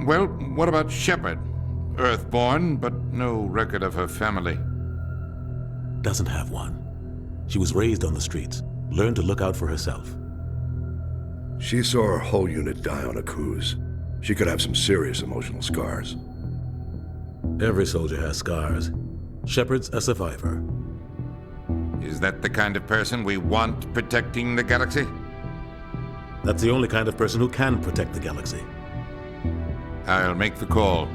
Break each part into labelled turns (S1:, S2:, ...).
S1: Well, what about Shepard? Earthborn, but no record of her family.
S2: Doesn't have one. She was raised on the streets, learned to look out for herself.
S3: She saw her whole unit die on a cruise. She could have some serious emotional scars.
S2: Every soldier has scars. Shepard's a survivor.
S1: Is that the kind of person we want protecting the galaxy?
S2: That's the only kind of person who can protect the galaxy.
S1: I'll make the call.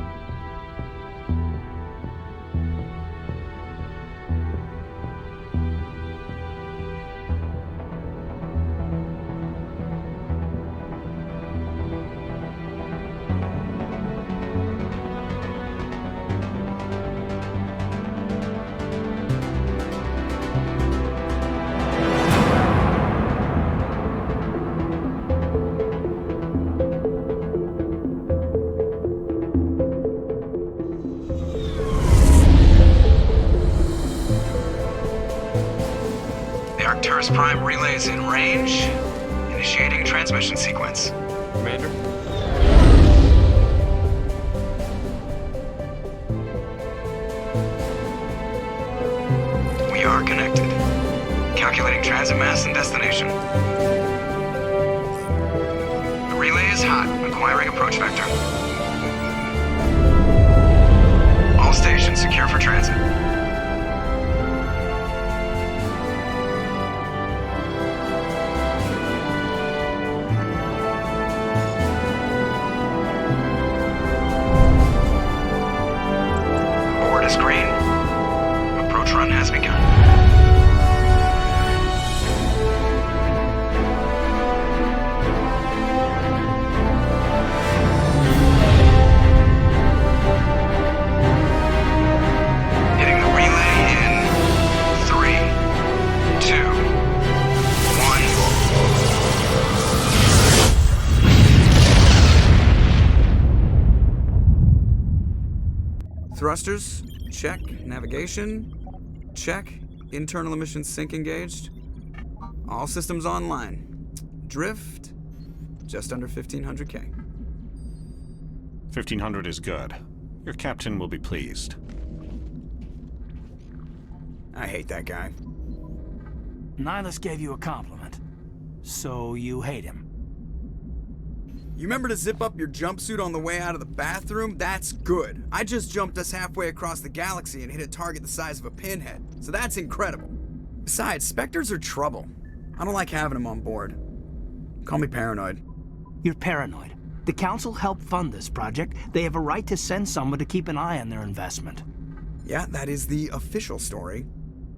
S4: Prime relay is in range. Initiating transmission sequence.
S5: Commander?
S4: We are connected. Calculating transit mass and destination. The relay is hot. Acquiring approach vector. All stations secure for transit. Thrusters, check. Navigation, check. Internal emissions sync engaged. All systems online. Drift, just under 1,500K.
S6: 1,500 is good. Your captain will be pleased.
S4: I hate that guy.
S7: Ilos gave you a compliment. So you hate him.
S4: You remember to zip up your jumpsuit on the way out of the bathroom? That's good. I just jumped us halfway across the galaxy and hit a target the size of a pinhead, so that's incredible. Besides, Spectres are trouble. I don't like having them on board. Call me paranoid.
S7: You're paranoid. The Council helped fund this project. They have a right to send someone to keep an eye on their investment.
S4: Yeah, that is the official story.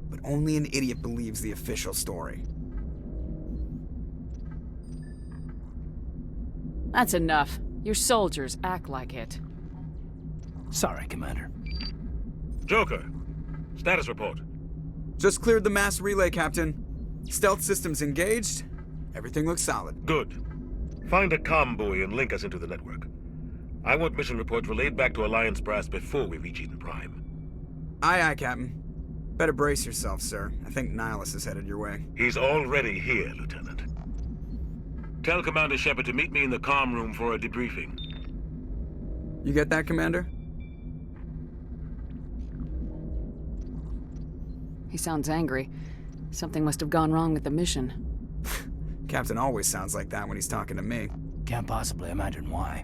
S4: But only an idiot believes the official story.
S8: That's enough. Your soldiers act like it.
S7: Sorry, Commander.
S9: Joker, status report.
S4: Just cleared the mass relay, Captain. Stealth systems engaged. Everything looks solid.
S9: Good. Find a comm buoy and link us into the network. I want mission reports relayed back to Alliance Brass before we reach Eden Prime.
S4: Aye, aye, Captain. Better brace yourself, sir. I think Ilos is headed your way.
S9: He's already here, Lieutenant. Tell Commander Shepard to meet me in the comm room for a debriefing.
S4: You get that, Commander?
S8: He sounds angry. Something must have gone wrong with the mission.
S4: Captain always sounds like that when he's talking to me.
S7: Can't possibly imagine why.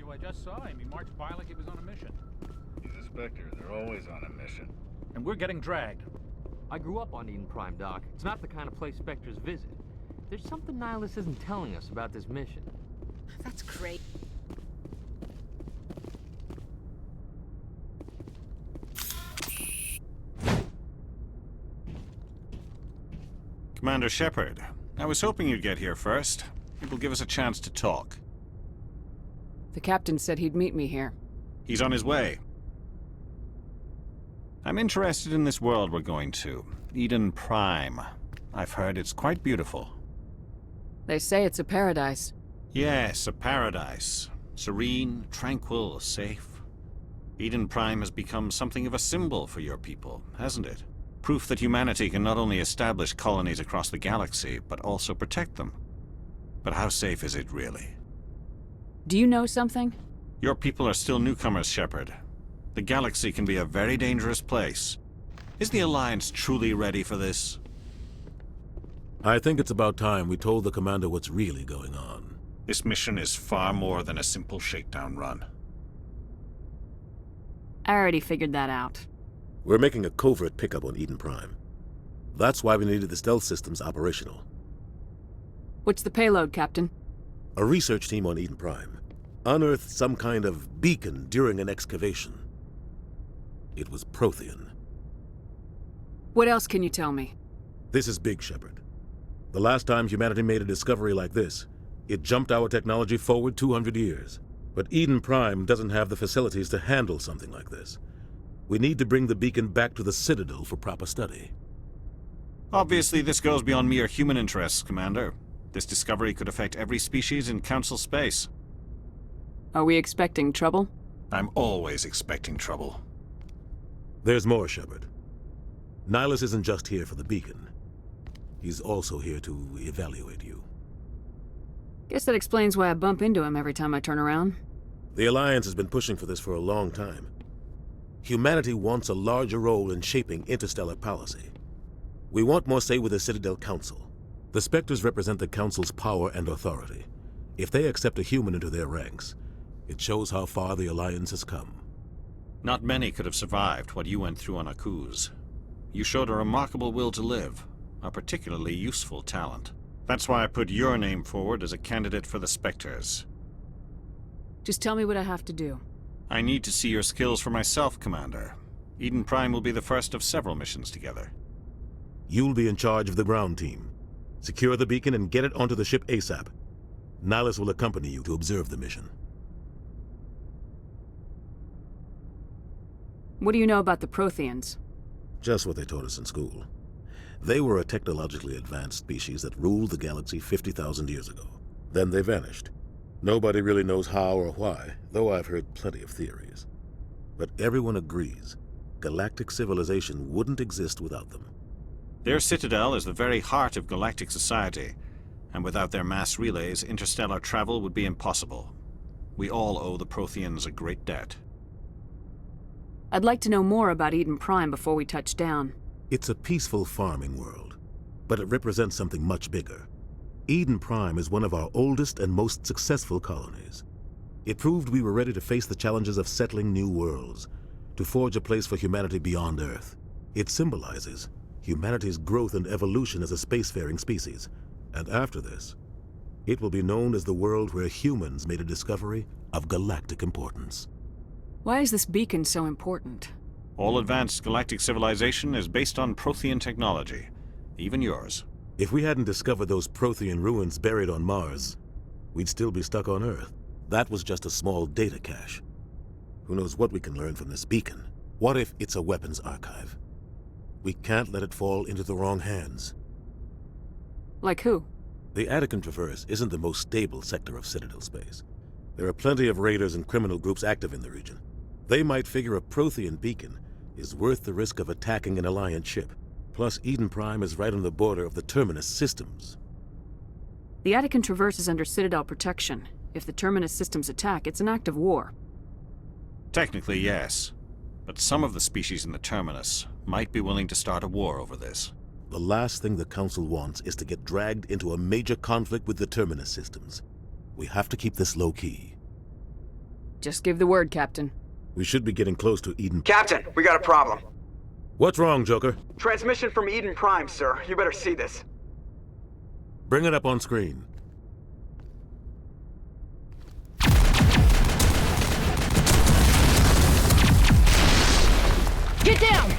S10: I just saw him. He marched by like he was on a mission.
S11: He's a Spectre. They're always on a mission.
S10: And we're getting dragged.
S5: I grew up on Eden Prime, Doc. It's not the kind of place Spectres visit. There's something Ilos isn't telling us about this mission.
S8: That's great.
S6: Commander Shepard, I was hoping you'd get here first. It will give us a chance to talk.
S8: The captain said he'd meet me here.
S6: He's on his way. I'm interested in this world we're going to. Eden Prime. I've heard it's quite beautiful.
S8: They say it's a paradise.
S6: Yes, a paradise. Serene, tranquil, safe. Eden Prime has become something of a symbol for your people, hasn't it? Proof that humanity can not only establish colonies across the galaxy, but also protect them. But how safe is it, really?
S8: Do you know something?
S6: Your people are still newcomers, Shepard. The galaxy can be a very dangerous place. Is the Alliance truly ready for this?
S2: I think it's about time we told the commander what's really going on.
S6: This mission is far more than a simple shakedown run.
S8: I already figured that out.
S2: We're making a covert pickup on Eden Prime. That's why we needed the stealth systems operational.
S8: What's the payload, Captain?
S2: A research team on Eden Prime unearthed some kind of beacon during an excavation. It was Prothean.
S8: What else can you tell me?
S2: This is big, Shepard. The last time humanity made a discovery like this, it jumped our technology forward 200 years. But Eden Prime doesn't have the facilities to handle something like this. We need to bring the beacon back to the Citadel for proper study.
S6: Obviously, this goes beyond mere human interests, Commander. This discovery could affect every species in Council space.
S8: Are we expecting trouble?
S6: I'm always expecting trouble.
S2: There's more, Shepard. Ilos isn't just here for the beacon. He's also here to evaluate you.
S8: Guess that explains why I bump into him every time I turn around.
S2: The Alliance has been pushing for this for a long time. Humanity wants a larger role in shaping interstellar policy. We want more say with the Citadel Council. The Spectres represent the Council's power and authority. If they accept a human into their ranks, it shows how far the Alliance has come.
S6: Not many could have survived what you went through on Akuz. You showed a remarkable will to live, a particularly useful talent. That's why I put your name forward as a candidate for the Spectres.
S8: Just tell me what I have to do.
S6: I need to see your skills for myself, Commander. Eden Prime will be the first of several missions together.
S2: You'll be in charge of the ground team. Secure the beacon and get it onto the ship ASAP. Ilos will accompany you to observe the mission.
S8: What do you know about the Protheans?
S2: Just what they taught us in school. They were a technologically advanced species that ruled the galaxy 50,000 years ago. Then they vanished. Nobody really knows how or why, though I've heard plenty of theories. But everyone agrees, galactic civilization wouldn't exist without them.
S6: Their citadel is the very heart of galactic society, and without their mass relays, interstellar travel would be impossible. We all owe the Protheans a great debt.
S8: I'd like to know more about Eden Prime before we touch down.
S2: It's a peaceful farming world, but it represents something much bigger. Eden Prime is one of our oldest and most successful colonies. It proved we were ready to face the challenges of settling new worlds, to forge a place for humanity beyond Earth. It symbolizes humanity's growth and evolution as a spacefaring species. And after this, it will be known as the world where humans made a discovery of galactic importance.
S8: Why is this beacon so important?
S6: All advanced galactic civilization is based on Prothean technology, even yours.
S2: If we hadn't discovered those Prothean ruins buried on Mars, we'd still be stuck on Earth. That was just a small data cache. Who knows what we can learn from this beacon? What if it's a weapons archive? We can't let it fall into the wrong hands.
S8: Like who?
S2: The Attican Traverse isn't the most stable sector of Citadel space. There are plenty of raiders and criminal groups active in the region. They might figure a Prothean beacon is worth the risk of attacking an Alliance ship. Plus, Eden Prime is right on the border of the Terminus systems.
S8: The Attican Traverse is under Citadel protection. If the Terminus systems attack, it's an act of war.
S6: Technically, yes. But some of the species in the Terminus might be willing to start a war over this.
S2: The last thing the Council wants is to get dragged into a major conflict with the Terminus systems. We have to keep this low-key.
S8: Just give the word, Captain.
S2: We should be getting close to Eden...
S4: Captain, we got a problem.
S2: What's wrong, Joker?
S4: Transmission from Eden Prime, sir. You better see this.
S2: Bring it up on screen.
S8: Get down!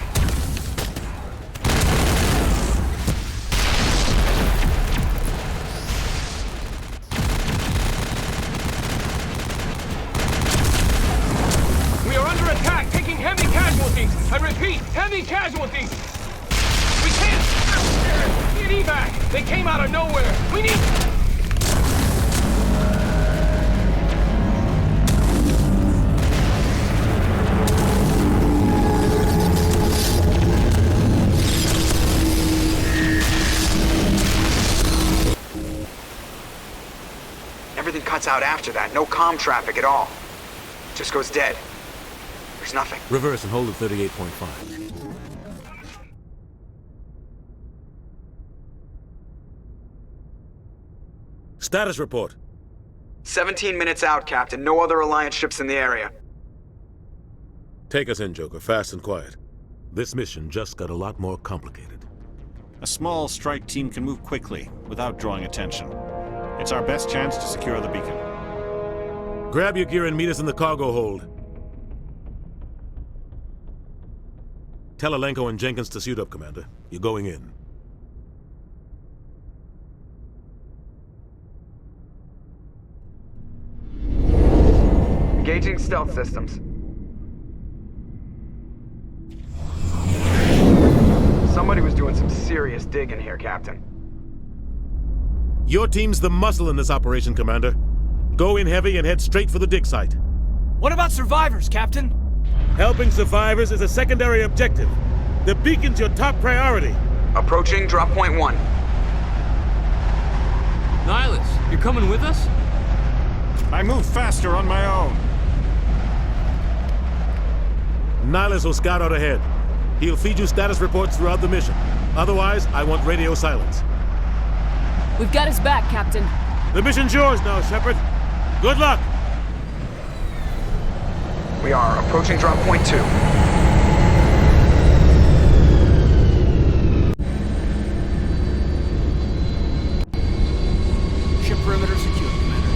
S12: They came out of nowhere! We need...
S4: Everything cuts out after that. No comm traffic at all. Just goes dead. There's nothing.
S2: Reverse and hold at 38.5. Status report.
S4: 17 minutes out, Captain. No other Alliance ships in the area.
S2: Take us in, Joker, fast and quiet. This mission just got a lot more complicated.
S6: A small strike team can move quickly, without drawing attention. It's our best chance to secure the beacon.
S2: Grab your gear and meet us in the cargo hold. Tell Alenko and Jenkins to suit up, Commander. You're going in.
S4: Engaging stealth systems. Somebody was doing some serious digging here, Captain.
S2: Your team's the muscle in this operation, Commander. Go in heavy and head straight for the dig site.
S7: What about survivors, Captain?
S2: Helping survivors is a secondary objective. The beacon's your top priority.
S4: Approaching drop point 1.
S5: Ilos, you're coming with us?
S6: I move faster on my own.
S2: Nihilus will scout out ahead. He'll feed you status reports throughout the mission. Otherwise, I want radio silence.
S8: We've got his back, Captain.
S2: The mission's yours now, Shepard. Good luck!
S4: We are approaching drop point 2.
S7: Ship perimeter secure, Commander.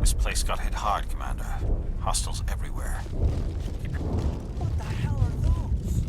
S6: This place got hit hard, Commander. Hostiles everywhere.
S7: What the hell are those?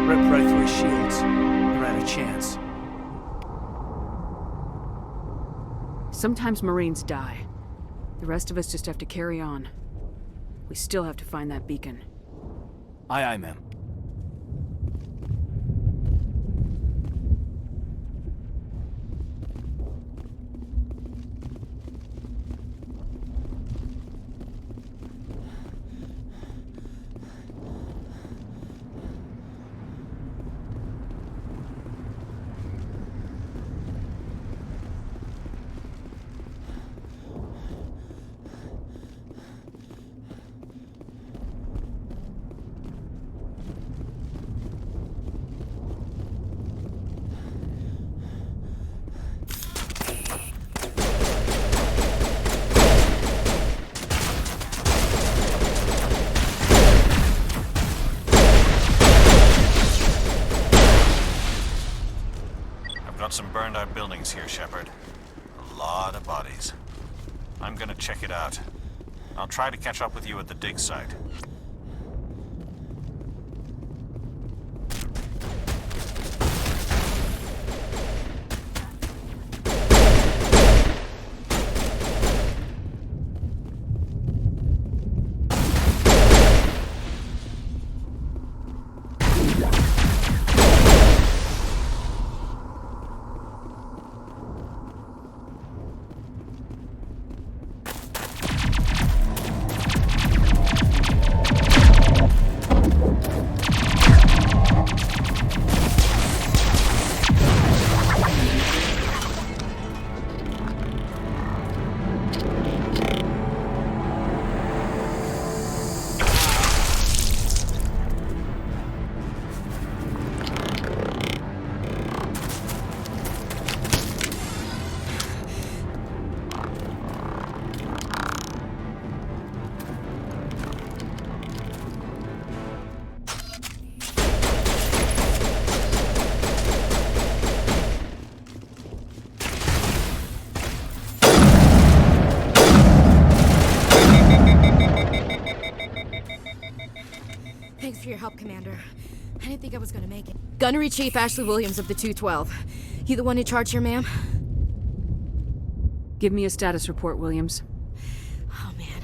S7: Ripped right through his shields. Never had a chance.
S8: Sometimes Marines die. The rest of us just have to carry on. We still have to find that beacon.
S7: Aye, aye, ma'am.
S6: Got some burned out buildings here, Shepard. A lot of bodies. I'm gonna check it out. I'll try to catch up with you at the dig site.
S13: Commander. I didn't think I was gonna make it. Gunnery Chief Ashley Williams of the 212. You the one in charge here, ma'am?
S8: Give me a status report, Williams.
S13: Oh, man.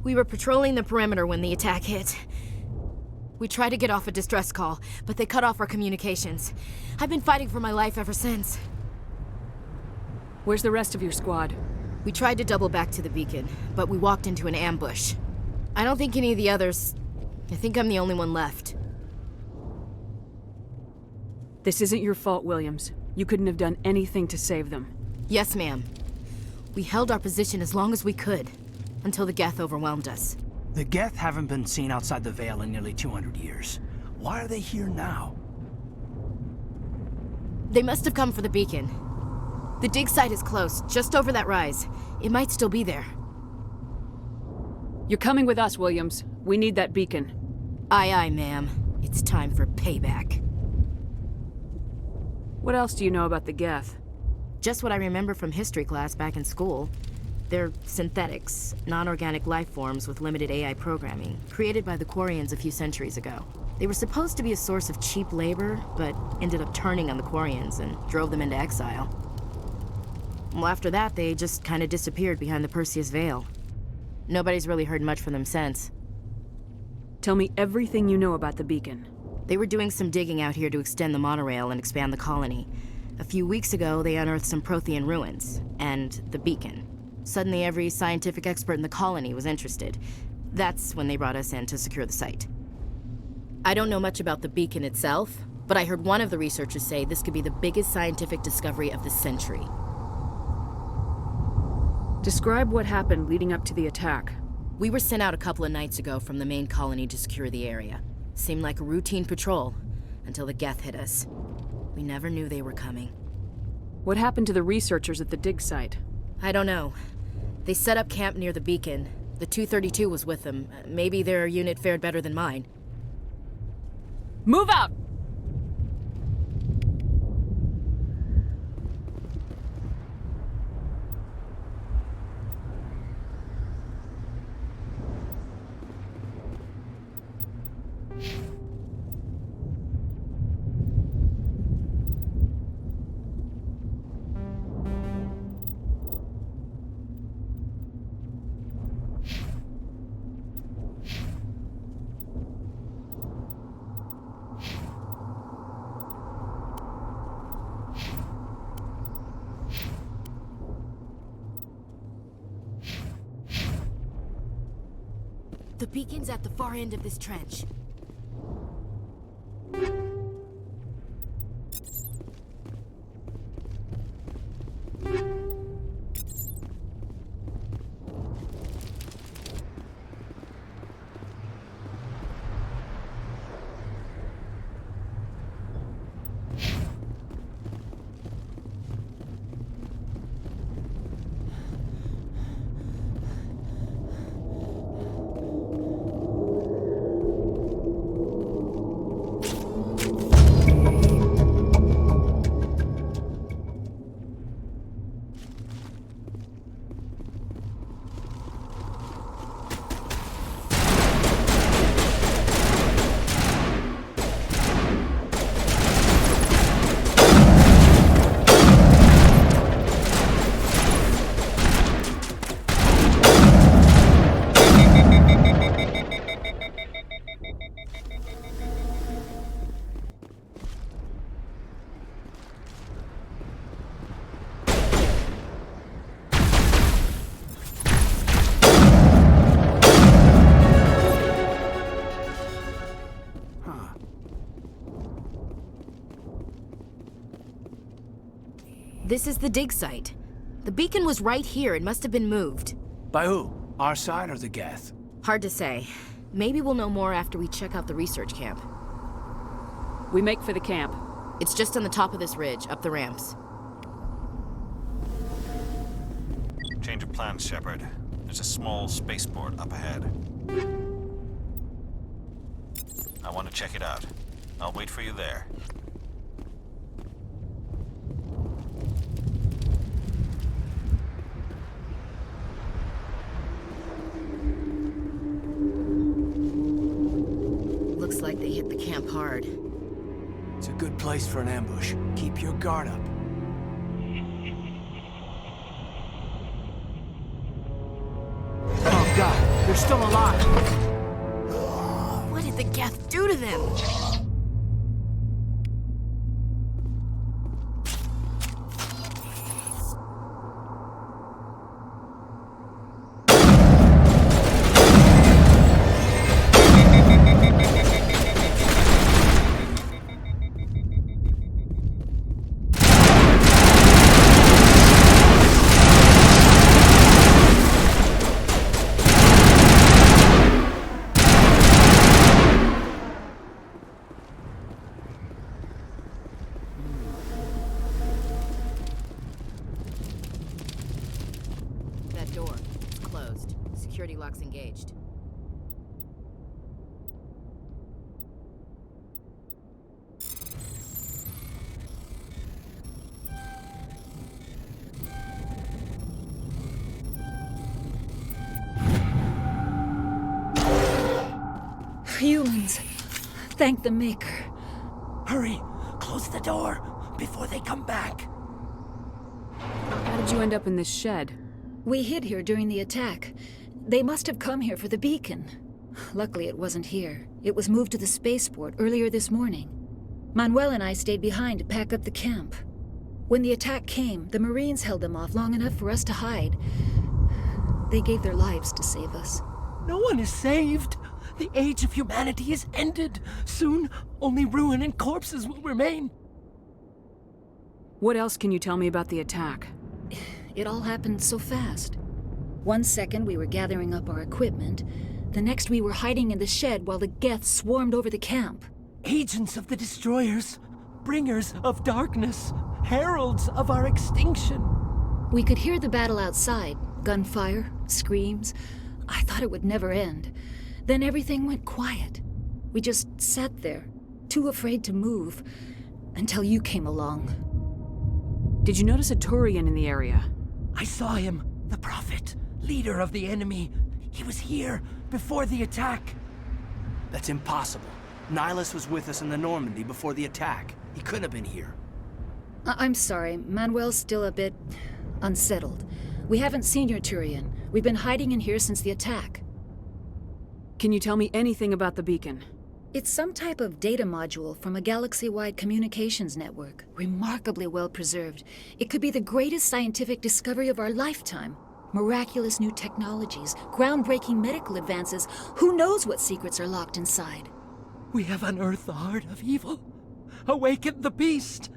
S13: We were patrolling the perimeter when the attack hit. We tried to get off a distress call, but they cut off our communications. I've been fighting for my life ever since.
S8: Where's the rest of your squad?
S13: We tried to double back to the beacon, but we walked into an ambush. I don't think any of the others... I think I'm the only one left.
S8: This isn't your fault, Williams. You couldn't have done anything to save them.
S13: Yes, ma'am. We held our position as long as we could, until the Geth overwhelmed us.
S7: The Geth haven't been seen outside the Veil in nearly 200 years. Why are they here now?
S13: They must have come for the beacon. The dig site is close, just over that rise. It might still be there.
S8: You're coming with us, Williams. We need that beacon.
S13: Aye, aye, ma'am. It's time for payback.
S8: What else do you know about the Geth?
S13: Just what I remember from history class back in school. They're synthetics, non-organic life forms with limited AI programming, created by the Quarians a few centuries ago. They were supposed to be a source of cheap labor, but ended up turning on the Quarians and drove them into exile. Well, after that, they just kind of disappeared behind the Perseus Veil. Nobody's really heard much from them since.
S8: Tell me everything you know about the beacon.
S13: They were doing some digging out here to extend the monorail and expand the colony. A few weeks ago, they unearthed some Prothean ruins, and the beacon. Suddenly, every scientific expert in the colony was interested. That's when they brought us in to secure the site. I don't know much about the beacon itself, but I heard one of the researchers say this could be the biggest scientific discovery of the century.
S8: Describe what happened leading up to the attack.
S13: We were sent out a couple of nights ago from the main colony to secure the area. Seemed like a routine patrol, until the Geth hit us. We never knew they were coming.
S8: What happened to the researchers at the dig site?
S13: I don't know. They set up camp near the beacon. The 232 was with them. Maybe their unit fared better than mine.
S8: Move out!
S13: The beacon's at the far end of this trench. This is the dig site. The beacon was right here. It must have been moved.
S7: By who? Our side or the Geth?
S13: Hard to say. Maybe we'll know more after we check out the research camp.
S8: We make for the camp.
S13: It's just on the top of this ridge, up the ramps.
S6: Change of plans, Shepard. There's a small spaceport up ahead. I want to check it out. I'll wait for you there.
S13: Looks like They hit the camp hard.
S7: It's a good place for an ambush. Keep your guard up. Oh god, they're still alive!
S13: What did the Geth do to them? That door, it's closed. Security lock's engaged.
S14: Humans. Thank the Maker.
S7: Hurry! Close the door before they come back.
S8: How did you end up in this shed?
S14: We hid here during the attack. They must have come here for the beacon. Luckily, it wasn't here. It was moved to the spaceport earlier this morning. Manuel and I stayed behind to pack up the camp. When the attack came, the Marines held them off long enough for us to hide. They gave their lives to save us.
S7: No one is saved. The age of humanity is ended. Soon, only ruin and corpses will remain.
S8: What else can you tell me about the attack?
S14: It all happened so fast. 1 second we were gathering up our equipment. The next we were hiding in the shed while the Geth swarmed over the camp.
S7: Agents of the Destroyers, bringers of darkness, heralds of our extinction.
S14: We could hear the battle outside. Gunfire, screams. I thought it would never end. Then everything went quiet. We just sat there, too afraid to move, until you came along.
S8: Did you notice a Turian in the area?
S7: I saw him, the Prophet, leader of the enemy. He was here before the attack. That's impossible. Ilos was with us in the Normandy before the attack. He couldn't have been here.
S14: I'm sorry, Manuel's still a bit unsettled. We haven't seen your Turian. We've been hiding in here since the attack.
S8: Can you tell me anything about the beacon?
S14: It's some type of data module from a galaxy-wide communications network. Remarkably well preserved. It could be the greatest scientific discovery of our lifetime. Miraculous new technologies, groundbreaking medical advances. Who knows what secrets are locked inside?
S7: We have unearthed the heart of evil, awakened the beast,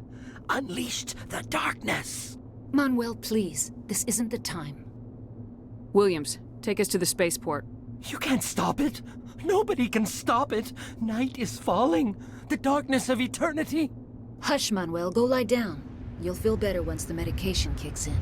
S7: unleashed the darkness.
S14: Manuel, please. This isn't the time.
S8: Williams, take us to the spaceport.
S7: You can't stop it. Nobody can stop it. Night is falling. The darkness of eternity.
S14: Hush, Manuel. Go lie down. You'll feel better once the medication kicks in.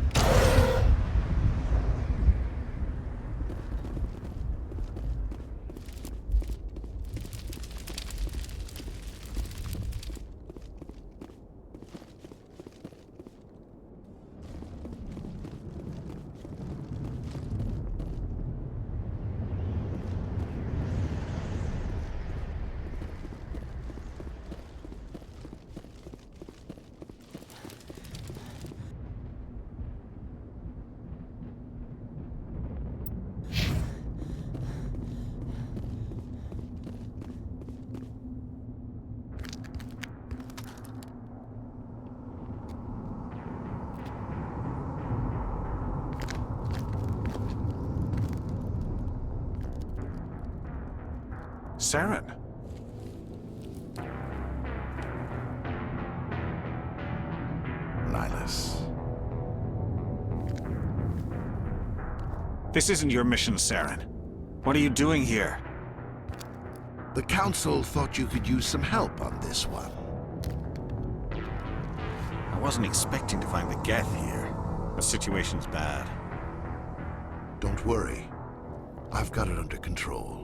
S15: Saren. Ilos.
S6: This isn't your mission, Saren. What are you doing here?
S16: The Council thought you could use some help on this one.
S6: I wasn't expecting to find the Geth here. The situation's bad.
S16: Don't worry. I've got it under control.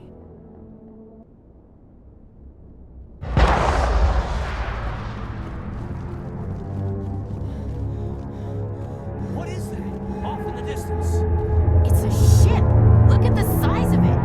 S7: What is that? Off in the distance.
S13: It's a ship. Look at the size of it.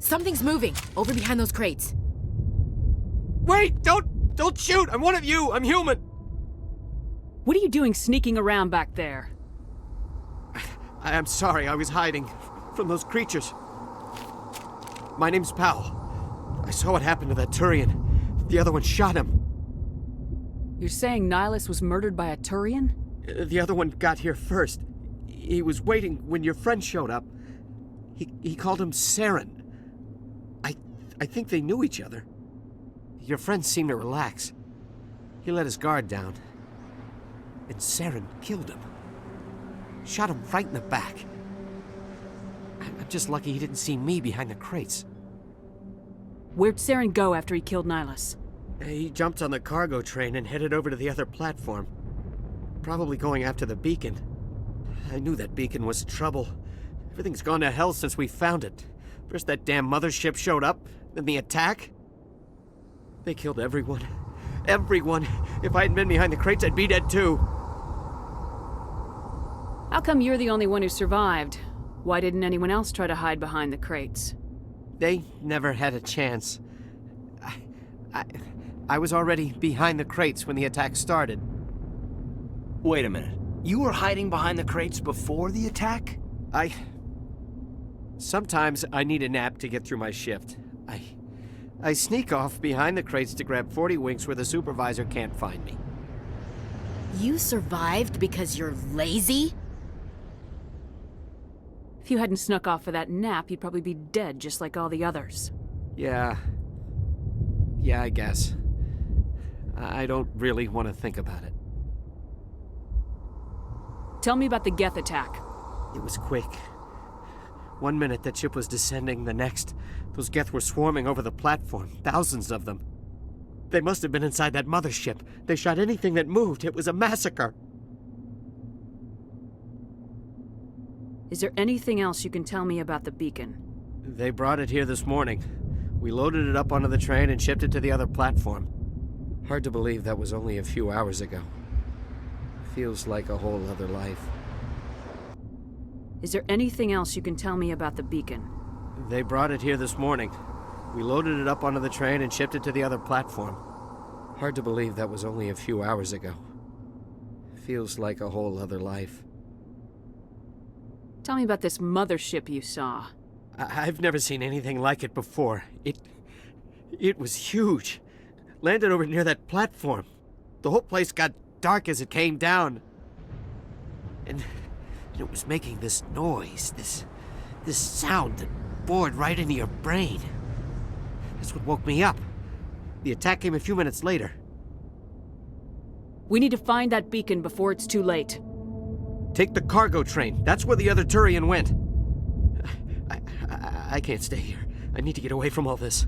S13: Something's moving, over behind those crates.
S7: Wait! Don't shoot! I'm one of you! I'm human!
S8: What are you doing sneaking around back there?
S7: I'm sorry, I was hiding from those creatures. My name's Powell. I saw what happened to that Turian. The other one shot him.
S8: You're saying Nihilus was murdered by a Turian?
S7: The other one got here first. He was waiting when your friend showed up. He called him Saren. I think they knew each other. Your friend seemed to relax. He let his guard down. And Saren killed him. Shot him right in the back. I'm just lucky he didn't see me behind the crates.
S8: Where'd Saren go after he killed Nihilus?
S7: He jumped on the cargo train and headed over to the other platform. Probably going after the beacon. I knew that beacon was trouble. Everything's gone to hell since we found it. First that damn mothership showed up, then the attack. They killed everyone. Everyone. If I hadn't been behind the crates, I'd be dead too.
S8: How come you're the only one who survived? Why didn't anyone else try to hide behind the crates?
S7: They never had a chance. I was already behind the crates when the attack started.
S15: Wait a minute. You were hiding behind the crates before the attack?
S7: Sometimes I need a nap to get through my shift. I sneak off behind the crates to grab 40 winks where the supervisor can't find me.
S13: You survived because you're lazy?
S8: If you hadn't snuck off for that nap, you'd probably be dead just like all the others.
S7: Yeah, I guess. I don't really want to think about it.
S8: Tell me about the Geth attack.
S7: It was quick. 1 minute that ship was descending, the next, those Geth were swarming over the platform, thousands of them. They must have been inside that mothership. They shot anything that moved. It was a massacre.
S8: Is there anything else you can tell me about the beacon?
S7: They brought it here this morning. We loaded it up onto the train and shipped it to the other platform. Hard to believe that was only a few hours ago. Feels like a whole other life.
S8: Is there anything else you can tell me about the beacon?
S7: They brought it here this morning. We loaded it up onto the train and shipped it to the other platform. Hard to believe that was only a few hours ago. Feels like a whole other life.
S8: Tell me about this mothership you saw.
S7: I've never seen anything like it before. It was huge. Landed over near that platform. The whole place got dark as it came down. And it was making this noise, this sound that bored right into your brain. That's what woke me up. The attack came a few minutes later.
S8: We need to find that beacon before it's too late.
S7: Take the cargo train. That's where the other Turian went. I can't stay here. I need to get away from all this.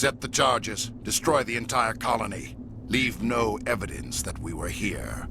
S16: Set the charges. Destroy the entire colony. Leave no evidence that we were here.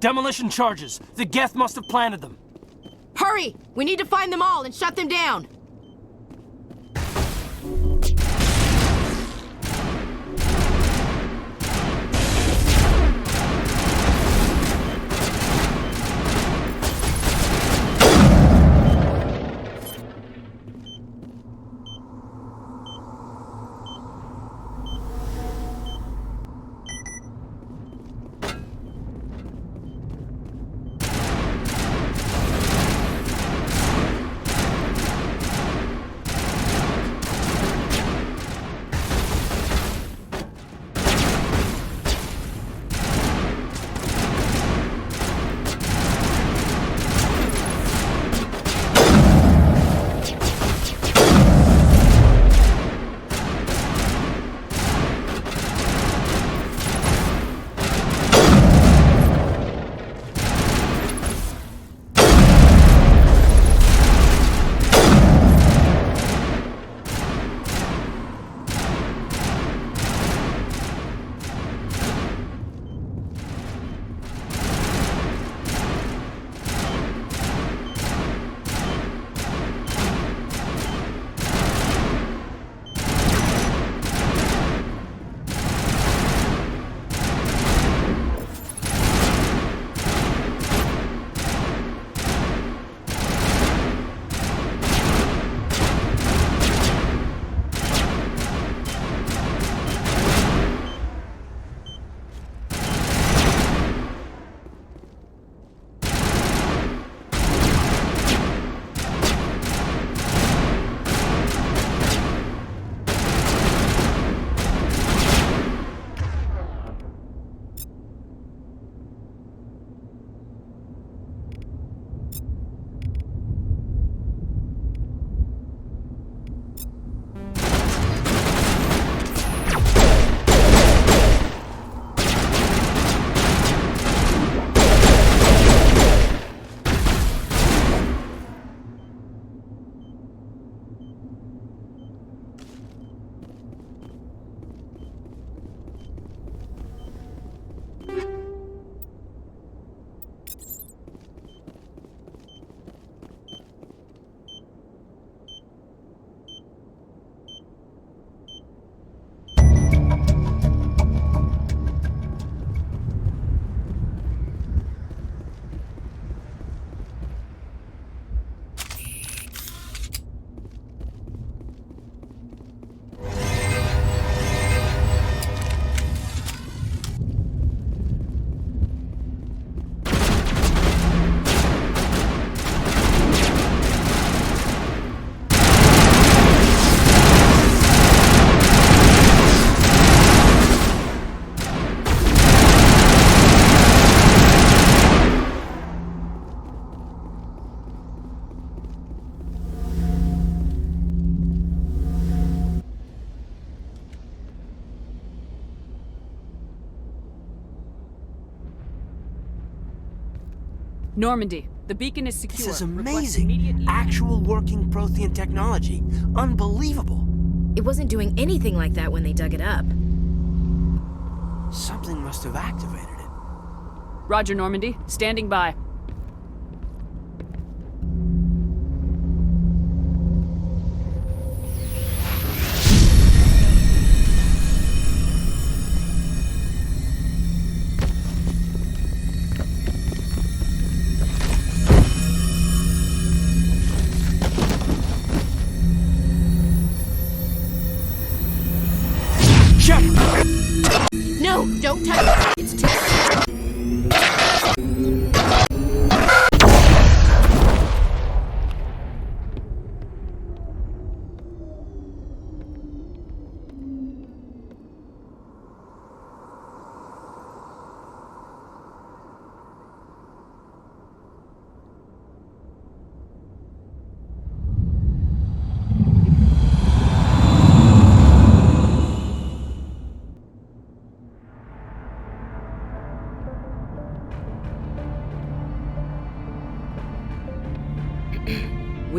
S7: Demolition charges. The Geth must have planted them.
S13: Hurry! We need to find them all and shut them down!
S8: Normandy, the beacon is secure.
S7: This is amazing. Actual working Prothean technology. Unbelievable.
S13: It wasn't doing anything like that when they dug it up.
S7: Something must have activated it.
S8: Roger, Normandy. Standing by.
S13: No, don't touch it. It's too...
S17: We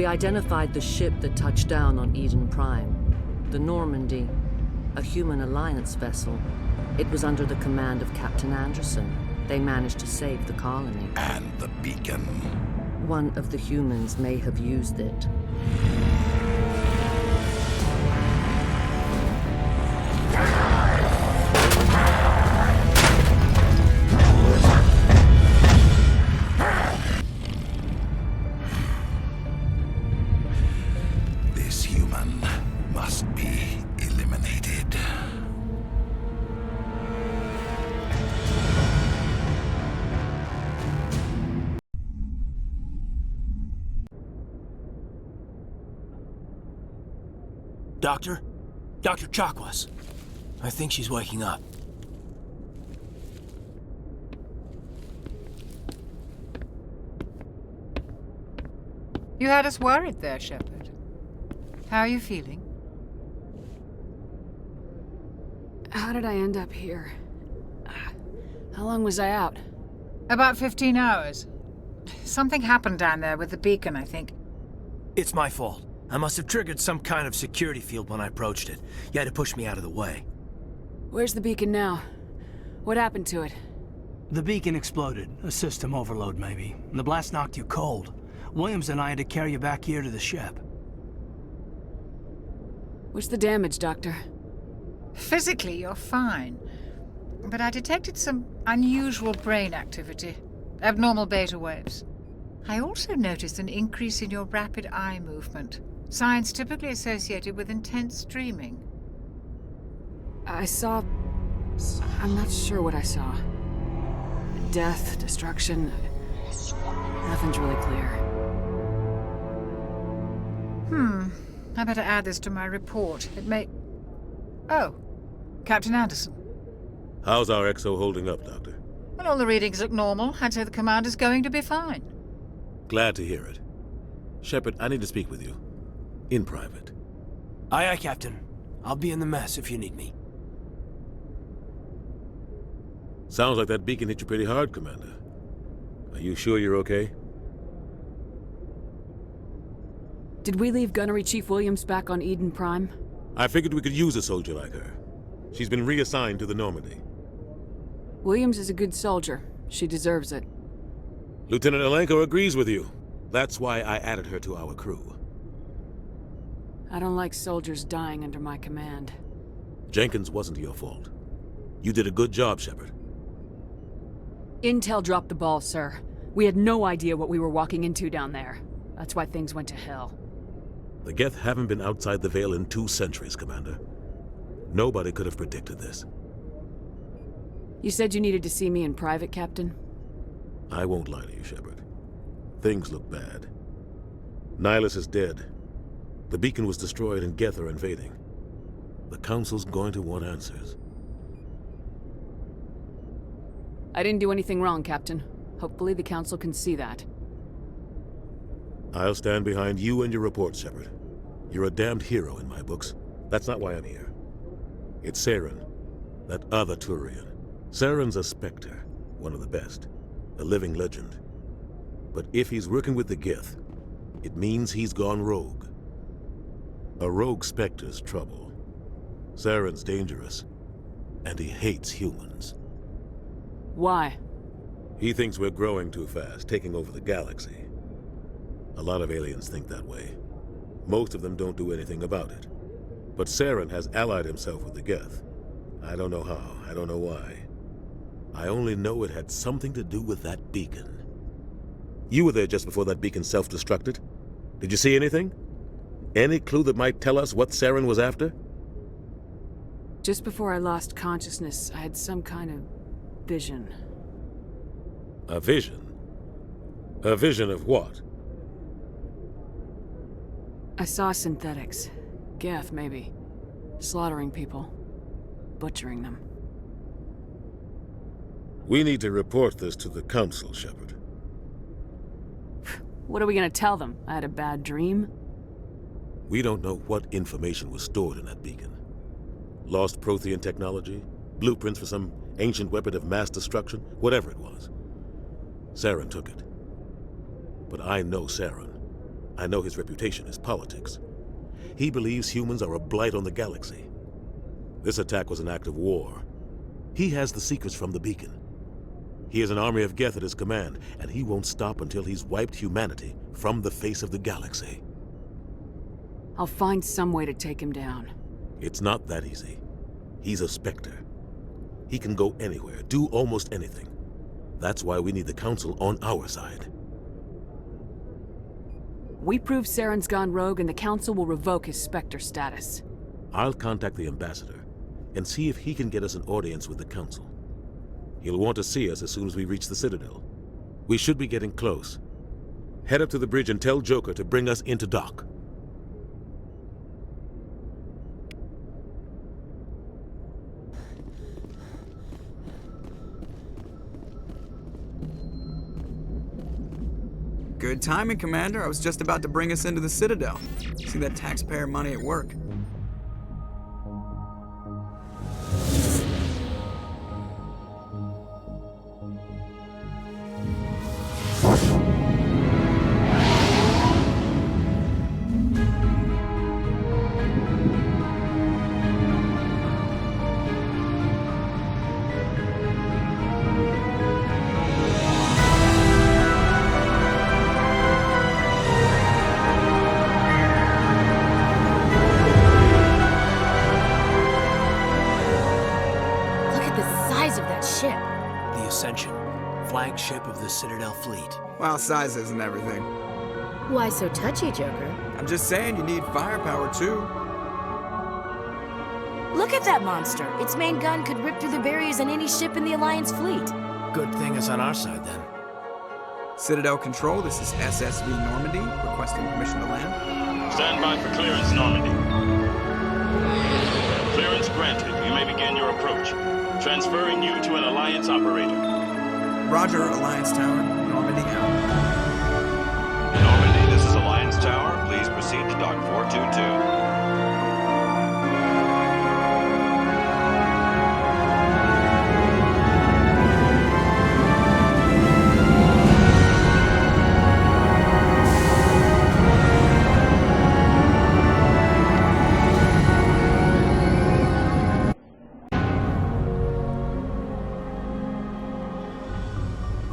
S17: identified the ship that touched down on Eden Prime. The Normandy, a human alliance vessel. It was under the command of Captain Anderson. They managed to save the colony.
S16: And the beacon.
S17: One of the humans may have used it.
S16: This human must be eliminated.
S15: Doctor? Dr. Chakwas. I think she's waking up.
S18: You had us worried there, Shepard. How are you feeling?
S8: How did I end up here? How long was I out?
S18: About 15 hours. Something happened down there with the beacon, I think.
S7: It's my fault. I must have triggered some kind of security field when I approached it. You had to push me out of the way.
S8: Where's the beacon now? What happened to it?
S7: The beacon exploded. A system overload, maybe. The blast knocked you cold. Williams and I had to carry you back here to the ship.
S8: What's the damage, Doctor?
S18: Physically, you're fine. But I detected some unusual brain activity. Abnormal beta waves. I also noticed an increase in your rapid eye movement. Signs typically associated with intense dreaming.
S8: I saw... I'm not sure what I saw. Death, destruction... Nothing's really clear.
S18: I better add this to my report. It may... Oh, Captain Anderson.
S2: How's our XO holding up, Doctor?
S18: Well, all the readings look normal. I'd say the commander's going to be fine.
S2: Glad to hear it. Shepard, I need to speak with you. In private.
S7: Aye, aye, Captain. I'll be in the mess if you need me.
S2: Sounds like that beacon hit you pretty hard, Commander. Are you sure you're okay?
S8: Did we leave Gunnery Chief Williams back on Eden Prime?
S2: I figured we could use a soldier like her. She's been reassigned to the Normandy.
S8: Williams is a good soldier. She deserves it.
S2: Lieutenant Alenko agrees with you. That's why I added her to our crew.
S8: I don't like soldiers dying under my command.
S2: Jenkins wasn't your fault. You did a good job, Shepard.
S8: Intel dropped the ball, sir. We had no idea what we were walking into down there. That's why things went to hell.
S2: The Geth haven't been outside the Veil in 2 centuries, Commander. Nobody could have predicted this.
S8: You said you needed to see me in private, Captain?
S2: I won't lie to you, Shepard. Things look bad. Nihilus is dead. The beacon was destroyed and Geth are invading. The Council's going to want answers.
S8: I didn't do anything wrong, Captain. Hopefully the Council can see that.
S2: I'll stand behind you and your report, Shepard. You're a damned hero in my books. That's not why I'm here. It's Saren, that other Turian. Saren's a Spectre, one of the best. A living legend. But if he's working with the Geth, it means he's gone rogue. A rogue Spectre's trouble. Saren's dangerous, and he hates humans.
S8: Why?
S2: He thinks we're growing too fast, taking over the galaxy. A lot of aliens think that way. Most of them don't do anything about it. But Saren has allied himself with the Geth. I don't know how, I don't know why. I only know it had something to do with that beacon. You were there just before that beacon self-destructed. Did you see anything? Any clue that might tell us what Saren was after?
S8: Just before I lost consciousness, I had some kind of vision.
S9: A vision? A vision of what?
S8: I saw synthetics. Geth, maybe. Slaughtering people. Butchering them.
S9: We need to report this to the Council, Shepard.
S8: What are we gonna tell them? I had a bad dream?
S9: We don't know what information was stored in that beacon. Lost Prothean technology? Blueprints for some ancient weapon of mass destruction? Whatever it was. Saren took it. But I know Saren. I know his reputation is politics. He believes humans are a blight on the galaxy. This attack was an act of war. He has the secrets from the beacon. He has an army of Geth at his command, and he won't stop until he's wiped humanity from the face of the galaxy.
S8: I'll find some way to take him down.
S9: It's not that easy. He's a Spectre. He can go anywhere, do almost anything. That's why we need the Council on our side.
S8: We prove Saren's gone rogue and the Council will revoke his Spectre status.
S9: I'll contact the Ambassador and see if he can get us an audience with the Council. He'll want to see us as soon as we reach the Citadel. We should be getting close. Head up to the bridge and tell Joker to bring us into dock.
S4: Good timing, Commander. I was just about to bring us into the Citadel. See that taxpayer money at work.
S7: Flagship of the Citadel fleet.
S4: Well, size isn't everything.
S13: Why so touchy, Joker?
S4: I'm just saying you need firepower, too.
S13: Look at that monster. Its main gun could rip through the barriers in any ship in the Alliance fleet.
S7: Good thing it's on our side, then.
S4: Citadel Control, this is SSV Normandy, requesting permission to land.
S19: Stand by for clearance, Normandy. Clearance granted. You may begin your approach. Transferring you to an Alliance operator.
S4: Roger, Alliance Tower. Normandy out.
S19: Normandy, this is Alliance Tower. Please proceed to Dock 422.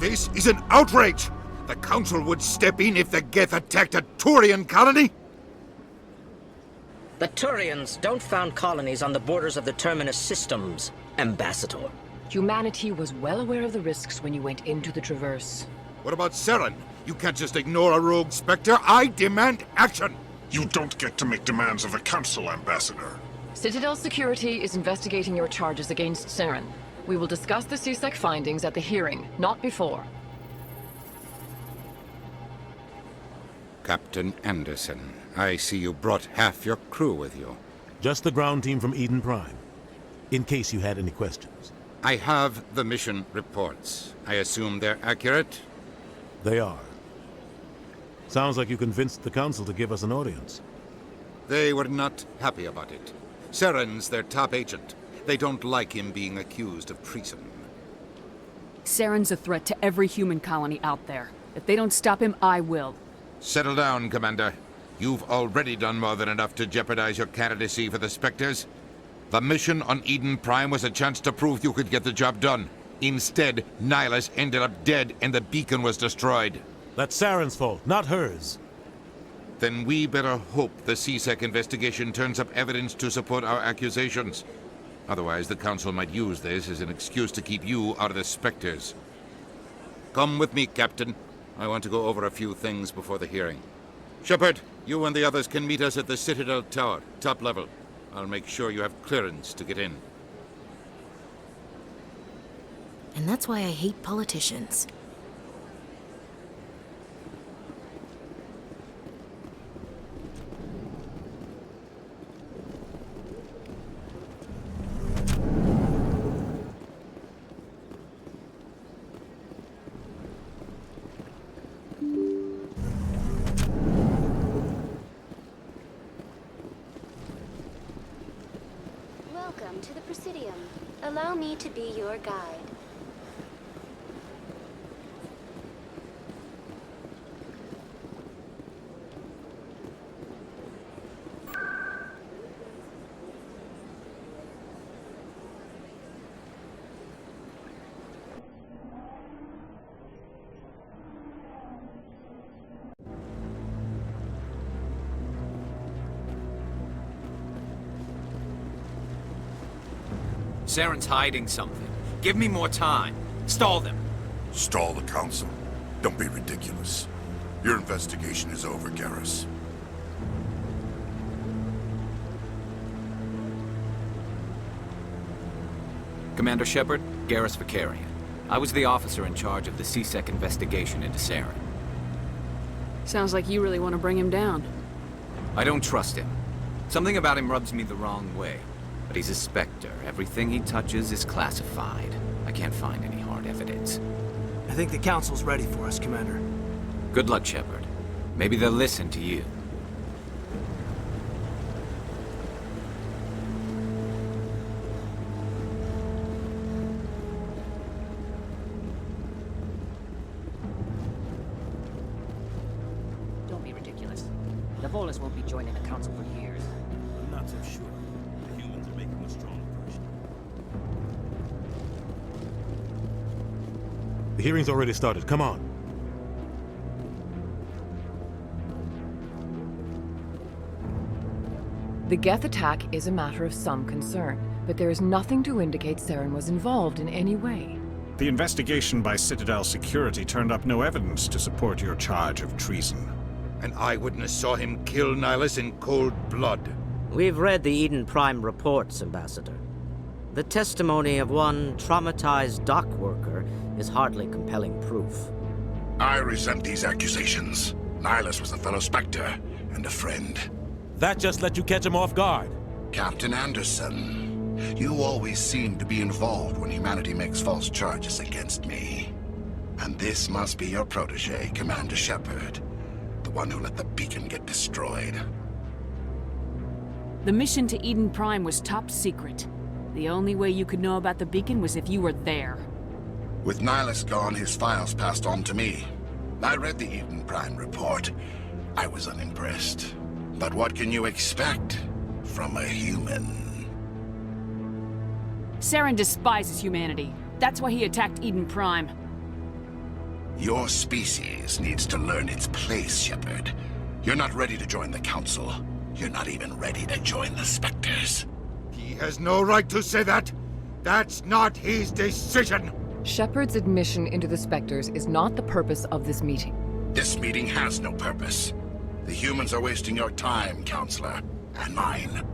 S16: This is an outrage! The Council would step in if the Geth attacked a Turian colony?
S20: The Turians don't found colonies on the borders of the Terminus systems, Ambassador.
S21: Humanity was well aware of the risks when you went into the Traverse.
S16: What about Saren? You can't just ignore a rogue Spectre. I demand action!
S22: You don't get to make demands of the Council, Ambassador.
S21: Citadel Security is investigating your charges against Saren. We will discuss the CSEC findings at the hearing, not before.
S1: Captain Anderson, I see you brought half your crew with you.
S2: Just the ground team from Eden Prime, in case you had any questions.
S1: I have the mission reports. I assume they're accurate?
S2: They are. Sounds like you convinced the Council to give us an audience.
S1: They were not happy about it. Saren's their top agent. They don't like him being accused of treason.
S8: Saren's a threat to every human colony out there. If they don't stop him, I will.
S1: Settle down, Commander. You've already done more than enough to jeopardize your candidacy for the Spectres. The mission on Eden Prime was a chance to prove you could get the job done. Instead, Nihilus ended up dead and the beacon was destroyed.
S2: That's Saren's fault, not hers.
S1: Then we better hope the CSEC investigation turns up evidence to support our accusations. Otherwise, the Council might use this as an excuse to keep you out of the Spectres. Come with me, Captain. I want to go over a few things before the hearing. Shepard, you and the others can meet us at the Citadel Tower, top level. I'll make sure you have clearance to get in.
S13: And that's why I hate politicians.
S3: to the Presidium. Allow me to be your guide.
S11: Saren's hiding something. Give me more time. Stall them.
S22: Stall the Council? Don't be ridiculous. Your investigation is over, Garrus.
S11: Commander Shepard, Garrus Vicarian. I was the officer in charge of the C-Sec investigation into Saren.
S8: Sounds like you really want to bring him down.
S11: I don't trust him. Something about him rubs me the wrong way. But he's a Spectre. Everything he touches is classified. I can't find any hard evidence.
S7: I think the Council's ready for us, Commander.
S11: Good luck, Shepard. Maybe they'll listen to you.
S23: Don't be ridiculous. The Volus won't be joining the Council for years.
S2: I'm not so sure. The humans are making a strong impression. The hearing's already started. Come on.
S21: The Geth attack is a matter of some concern, but there is nothing to indicate Saren was involved in any way.
S6: The investigation by Citadel Security turned up no evidence to support your charge of treason.
S16: An eyewitness saw him kill Nihilus in cold blood.
S20: We've read the Eden Prime reports, Ambassador. The testimony of one traumatized dock worker is hardly compelling proof.
S22: I resent these accusations. Nihilus was a fellow Spectre and a friend.
S2: That just let you catch him off guard.
S22: Captain Anderson, you always seem to be involved when humanity makes false charges against me. And this must be your protege, Commander Shepard. The one who let the beacon get destroyed.
S8: The mission to Eden Prime was top secret. The only way you could know about the beacon was if you were there.
S22: With Nihilus gone, his files passed on to me. I read the Eden Prime report. I was unimpressed. But what can you expect from a human?
S8: Saren despises humanity. That's why he attacked Eden Prime.
S22: Your species needs to learn its place, Shepard. You're not ready to join the Council. You're not even ready to join the Spectres.
S16: He has no right to say that. That's not his decision.
S21: Shepard's admission into the Spectres is not the purpose of this meeting.
S22: This meeting has no purpose. The humans are wasting your time, Counselor, and mine.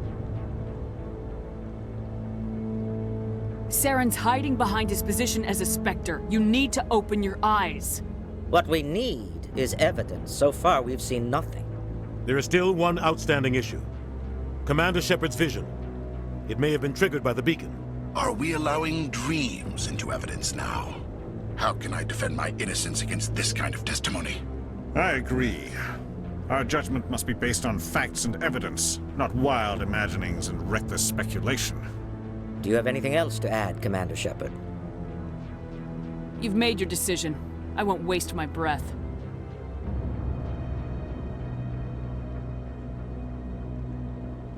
S8: Saren's hiding behind his position as a Spectre. You need to open your eyes.
S20: What we need is evidence. So far, we've seen nothing.
S2: There is still one outstanding issue. Commander Shepard's vision. It may have been triggered by the beacon.
S22: Are we allowing dreams into evidence now? How can I defend my innocence against this kind of testimony?
S6: I agree. Our judgment must be based on facts and evidence, not wild imaginings and reckless speculation.
S20: Do you have anything else to add, Commander Shepard?
S8: You've made your decision. I won't waste my breath.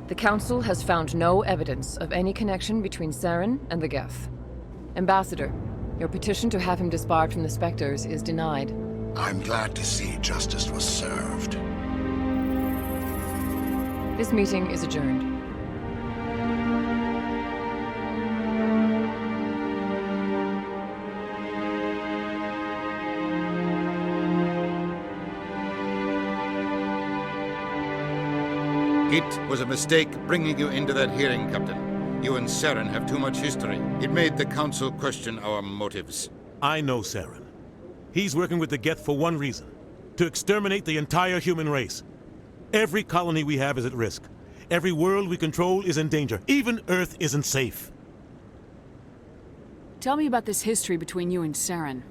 S21: The Council has found no evidence of any connection between Saren and the Geth. Ambassador, your petition to have him disbarred from the Spectres is denied.
S22: I'm glad to see justice was served.
S21: This meeting is adjourned.
S1: It was a mistake bringing you into that hearing, Captain. You and Saren have too much history. It made the Council question our motives.
S2: I know Saren. He's working with the Geth for one reason. To exterminate the entire human race. Every colony we have is at risk. Every world we control is in danger. Even Earth isn't safe.
S8: Tell me about this history between you and Saren.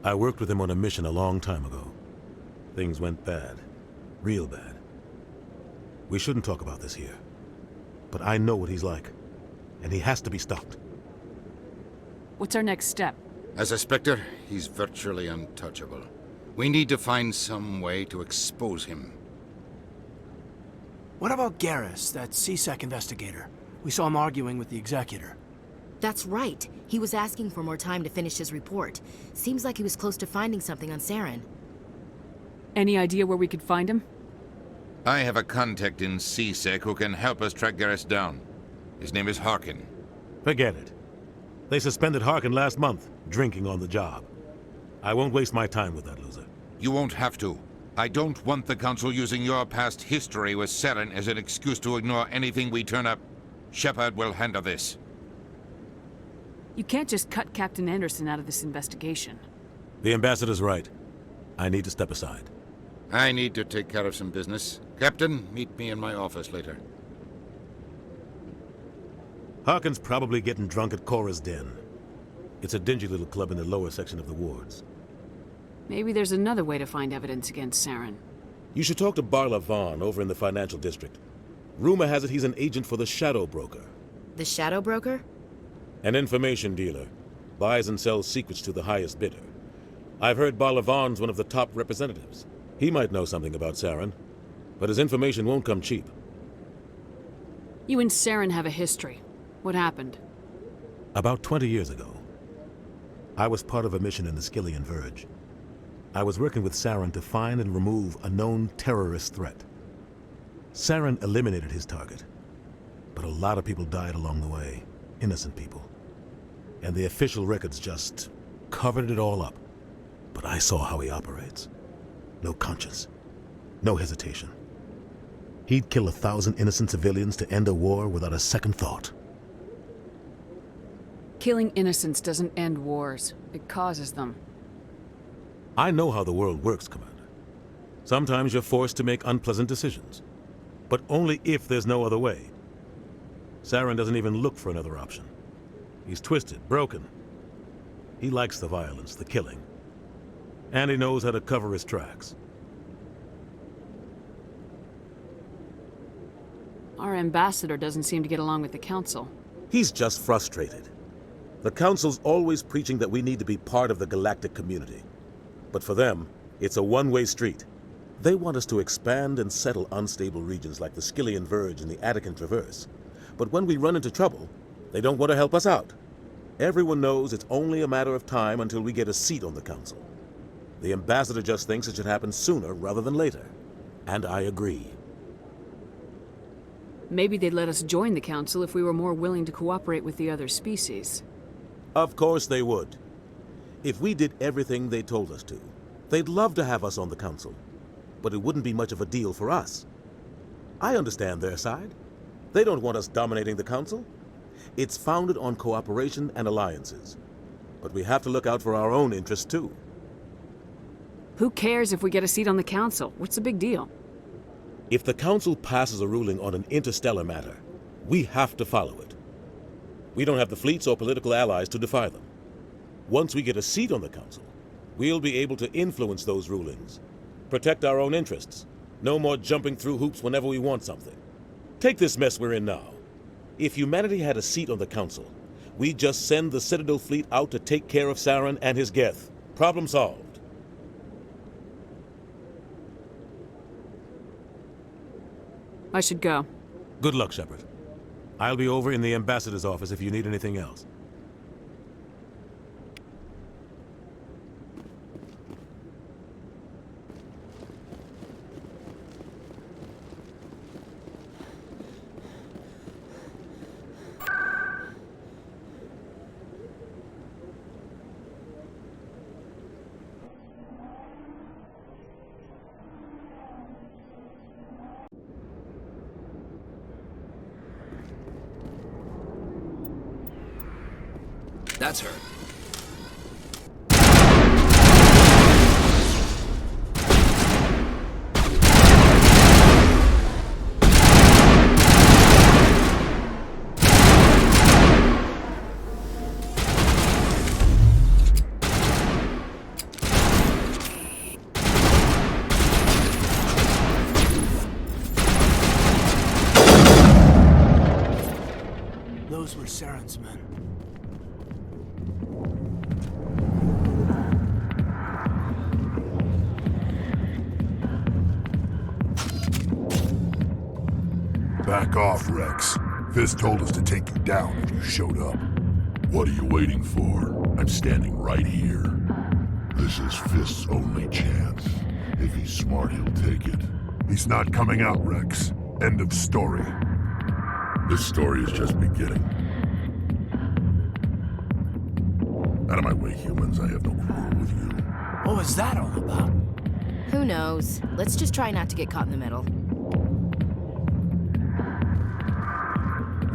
S2: I worked with him on a mission a long time ago. Things went bad. Real bad. We shouldn't talk about this here. But I know what he's like. and he has to be stopped.
S8: What's our next step?
S16: As a Spectre, he's virtually untouchable. We need to find some way to expose him.
S15: What about Garrus, that CSEC investigator? We saw him arguing with the Executor.
S13: That's right. He was asking for more time to finish his report. Seems like he was close to finding something on Saren.
S8: Any idea where we could find him?
S1: I have a contact in CSEC who can help us track Garrus down. His name is Harkin.
S2: Forget it. They suspended Harkin last month, drinking on the job. I won't waste my time with that loser.
S1: You won't have to. I don't want the Council using your past history with Saren as an excuse to ignore anything we turn up. Shepard will handle this.
S8: You can't just cut Captain Anderson out of this investigation.
S2: The Ambassador's right. I need to step aside.
S16: I need to take care of some business. Captain, meet me in my office later.
S2: Harkin's probably getting drunk at Cora's Den. It's a dingy little club in the lower section of the wards.
S8: Maybe there's another way to find evidence against Saren.
S2: You should talk to Barla Vaughn over in the financial district. Rumor has it he's an agent for the Shadow Broker.
S13: The Shadow Broker?
S2: An information dealer. Buys and sells secrets to the highest bidder. I've heard Barla Vaughn's one of the top representatives. He might know something about Saren, but his information won't come cheap.
S8: You and Saren have a history. What happened?
S2: About 20 years ago, I was part of a mission in the Skillian Verge. I was working with Saren to find and remove a known terrorist threat. Saren eliminated his target, but a lot of people died along the way, innocent people. And the official records just covered it all up. But I saw how he operates. No conscience, no hesitation. He'd kill 1,000 innocent civilians to end a war without a second thought.
S8: Killing innocents doesn't end wars. It causes them.
S2: I know how the world works, Commander. Sometimes you're forced to make unpleasant decisions, but only if there's no other way. Saren doesn't even look for another option. He's twisted, broken. He likes the violence, the killing. And he knows how to cover his tracks.
S8: Our ambassador doesn't seem to get along with the Council.
S2: He's just frustrated. The Council's always preaching that we need to be part of the galactic community. But for them, it's a one-way street. They want us to expand and settle unstable regions like the Skillian Verge and the Attican Traverse. But when we run into trouble, they don't want to help us out. Everyone knows it's only a matter of time until we get a seat on the Council. The Ambassador just thinks it should happen sooner rather than later. And I agree.
S8: Maybe they'd let us join the Council if we were more willing to cooperate with the other species.
S2: Of course they would. If we did everything they told us to, they'd love to have us on the Council. But it wouldn't be much of a deal for us. I understand their side. They don't want us dominating the Council. It's founded on cooperation and alliances. But we have to look out for our own interests too.
S8: Who cares if we get a seat on the Council? What's the big deal?
S2: If the Council passes a ruling on an interstellar matter, we have to follow it. We don't have the fleets or political allies to defy them. Once we get a seat on the Council, we'll be able to influence those rulings, protect our own interests. No more jumping through hoops whenever we want something. Take this mess we're in now. If humanity had a seat on the Council, we'd just send the Citadel fleet out to take care of Saren and his Geth. Problem solved.
S8: I should go.
S2: Good luck, Shepard. I'll be over in the Ambassador's office if you need anything else.
S11: That's her.
S7: those were Saren's men.
S5: Back off, Rex. Fist told us to take you down if you showed up. What are you waiting for? I'm standing right here. This is Fist's only chance. If he's smart, he'll take it. He's not coming out, Rex. End of story. This story is just beginning. Out of my way, humans. I have no quarrel with you.
S7: What was that all about?
S13: Who knows? Let's just try not to get caught in the middle.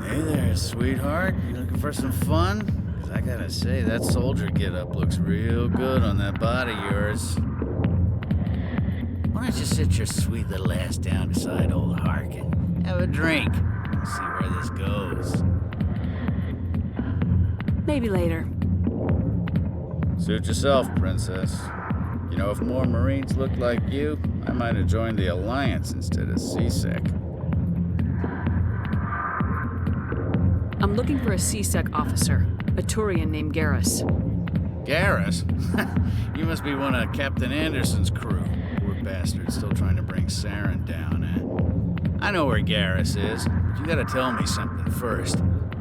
S10: Hey there, sweetheart. You looking for some fun? 'Cause I gotta say, that soldier getup looks real good on that body of yours. Why don't you sit your sweet little ass down beside old Harkin? Have a drink. And see where this goes.
S8: Maybe later.
S10: Suit yourself, princess. You know, if more Marines looked like you, I might have joined the Alliance instead of C-Sec.
S8: I'm looking for a C-Sec officer, a Turian named Garrus.
S10: Garrus? You must be one of Captain Anderson's crew. Poor bastard, still trying to bring Saren down, eh? I know where Garrus is, but you gotta tell me something first.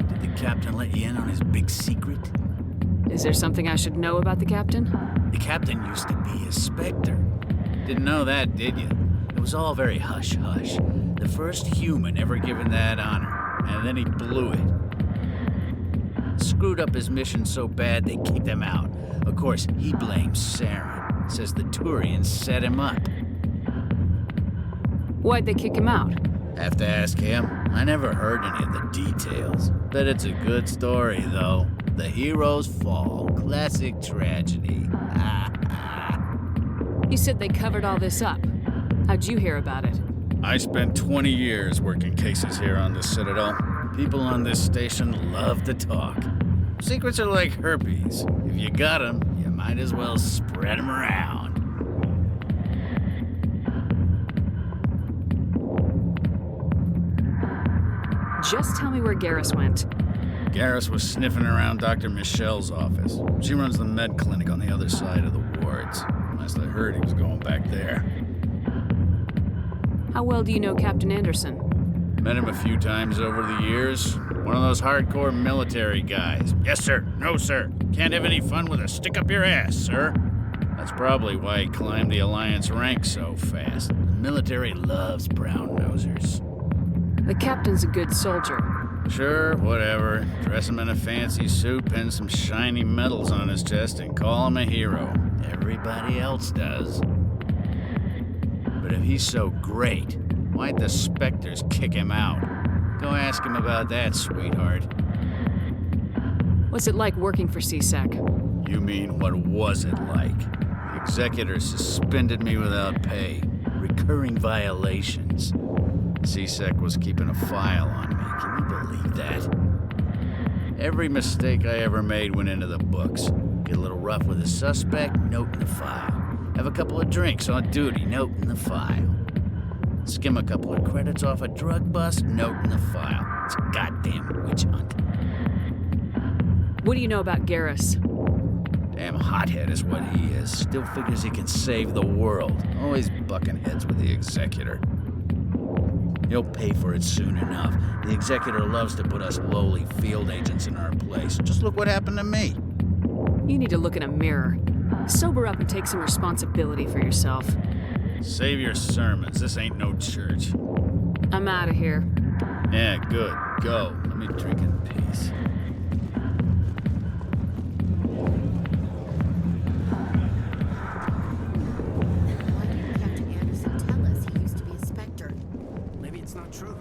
S10: Did the captain let you in on his big secret?
S8: Is there something I should know about the captain?
S10: The captain used to be a Spectre. Didn't know that, did you? It was all very hush-hush. The first human ever given that honor, and then he blew it. Screwed up his mission so bad they kicked him out. Of course, he blames Saren. Says the Turians set him up.
S8: Why'd they kick him out?
S10: Have to ask him. I never heard any of the details. Bet it's a good story, though. The heroes fall. Classic tragedy.
S8: You said they covered all this up. How'd you hear about it?
S10: I spent 20 years working cases here on the Citadel. People on this station love to talk. Secrets are like herpes. If you got them, you might as well spread them around.
S8: Just tell me where Garrus went.
S10: Garrus was sniffing around Dr. Michelle's office. She runs the med clinic on the other side of the wards. Last I heard, he was going back there.
S8: How well do you know Captain Anderson?
S10: Met him a few times over the years. One of those hardcore military guys. Yes, sir. No, sir. Can't have any fun with a stick up your ass, sir. That's probably why he climbed the Alliance ranks so fast. The military loves brown-nosers.
S8: The captain's a good soldier.
S10: Sure, whatever. Dress him in a fancy suit, pin some shiny medals on his chest, and call him a hero. Everybody else does. But if he's so great, why'd the Spectres kick him out? Go ask him about that, sweetheart.
S8: What's it like working for C-Sec?
S10: You mean, what was it like? The executor suspended me without pay. Recurring violations. C-Sec was keeping a file on me. Can you believe that? Every mistake I ever made went into the books. Get a little rough with a suspect, note in the file. Have a couple of drinks on duty, note in the file. Skim a couple of credits off a drug bust, note in the file. It's a goddamn witch hunt.
S8: What do you know about Garrus?
S10: Damn hothead is what he is. Still figures he can save the world. Always bucking heads with the executor. He'll pay for it soon enough. The executor loves to put us lowly field agents in our place. Just look what happened to me.
S8: You need to look in a mirror. Sober up and take some responsibility for yourself.
S10: Save your sermons. This ain't no church.
S8: I'm out of here.
S10: Yeah, good. Go. Let me drink in peace.
S13: Why didn't Captain Anderson tell us he used to be a Spectre?
S7: Maybe it's not true.